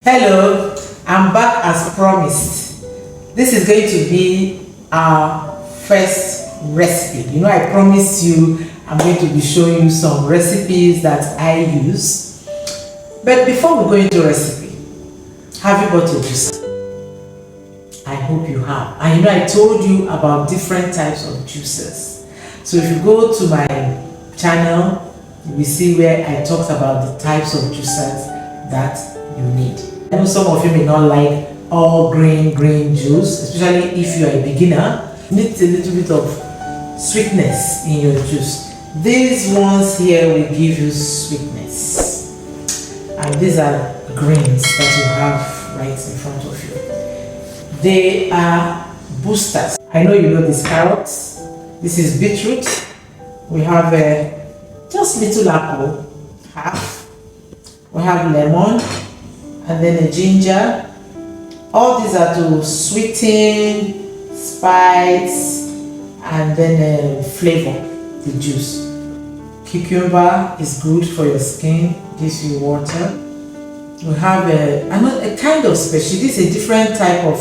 Hello, I'm back as promised. This is going to be our first recipe. I promised you I'm going to be showing you some recipes that I use. But before we go into recipe, have you bought your juice? I hope you have. And I told you about different types of juices. So if you go to my channel, you will see where I talked about the types of juices that you need. I know some of you may not like all green juice, especially if you are a beginner. You need a little bit of sweetness in your juice. These ones here will give you sweetness. And these are greens that you have right in front of you. They are boosters. I know you know these carrots. This is beetroot. We have just little apple, half. We have lemon, and then a ginger. All these are to sweeten, spice, and then flavor the juice. Cucumber is good for your skin, gives you water. We have a kind of special. This is a different type of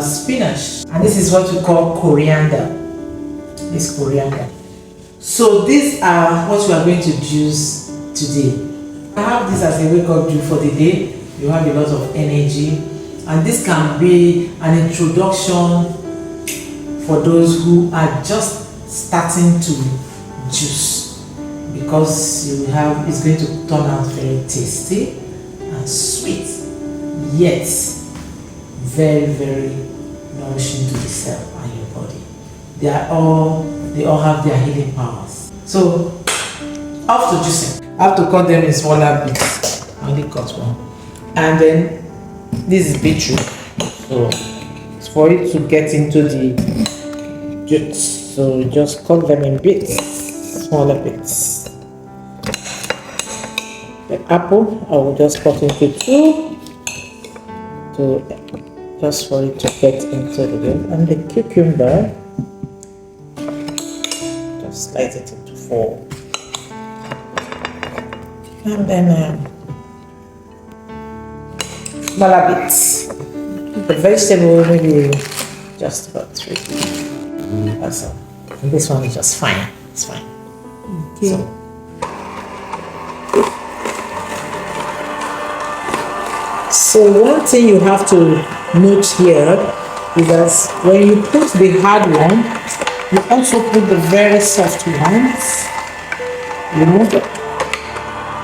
spinach, and this is what we call coriander. This coriander. So these are what we are going to use today. I have this as a wake-up juice for the day. You have a lot of energy, and this can be an introduction for those who are just starting to juice, because it's going to turn out very tasty and sweet, yet very nourishing to the cell and your body. They all have their healing powers. So after juicing, I have to cut them in smaller bits. I only cut one. And then this is beetroot. So it's for it to get into the juice. So just cut them in bits, smaller bits. The apple, I will just cut into two, just for it to get into the juice. And the cucumber, just slice it into four. And then smaller bits. The vegetable, maybe just about 3. That's all. And this one is just fine. It's fine. Okay. So one thing you have to note here is that when you put the hard one, you also put the very soft ones.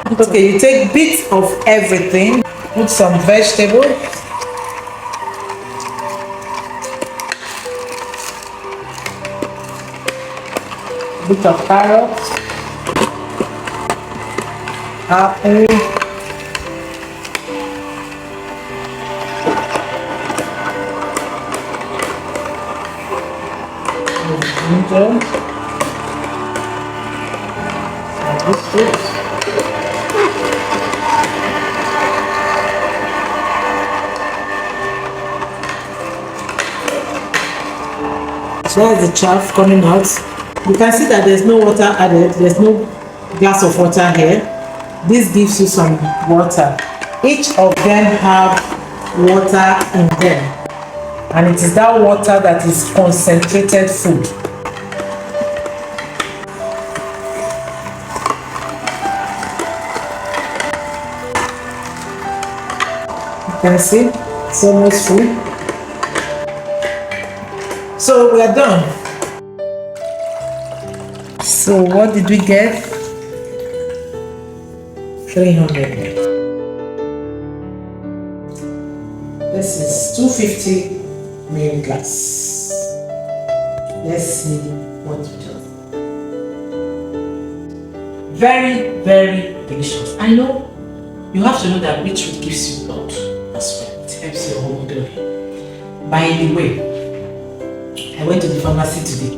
Okay, you take bits of everything, put some vegetable, bit of carrot, apple, ginger, some biscuits. So that's the chaff coming out. You can see that there's no water added. There's no glass of water here. This gives you some water. Each of them have water in them, and it is that water that is concentrated food. You can see it's almost full. So we are done. So what did we get? 300 ml. This is 250 ml glass. Let's see what we just. Very delicious. I know you have to know that beetroot gives you blood as well. It helps your hemoglobin. By the way, I went to the pharmacy today,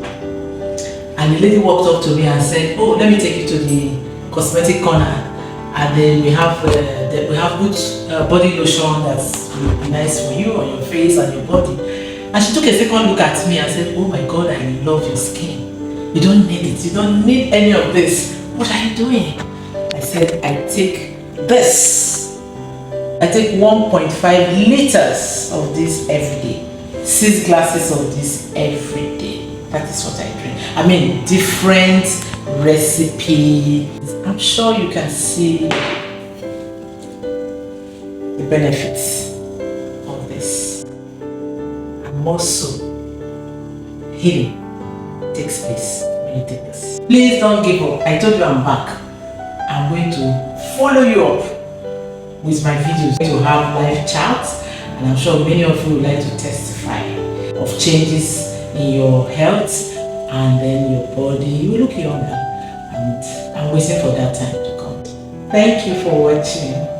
and the lady walked up to me and said, "Oh, let me take you to the cosmetic corner, and then we have good body lotion that's really nice for you on your face and your body." And she took a second look at me and said, "Oh my God, I love your skin. You don't need it. You don't need any of this. What are you doing?" I said, "I take this I take 1.5 liters of this every day. 6 glasses of this every day. That is what I drink. I mean, different recipe. I'm sure you can see the benefits of this. And also, healing takes place when you take this. Please don't give up. I told you I'm back. I'm going to follow you up with my videos. I'm going to have live chats, and I'm sure many of you would like to testify of changes in your health and then your body. You will look younger, and I'm waiting for that time to come. Thank you for watching.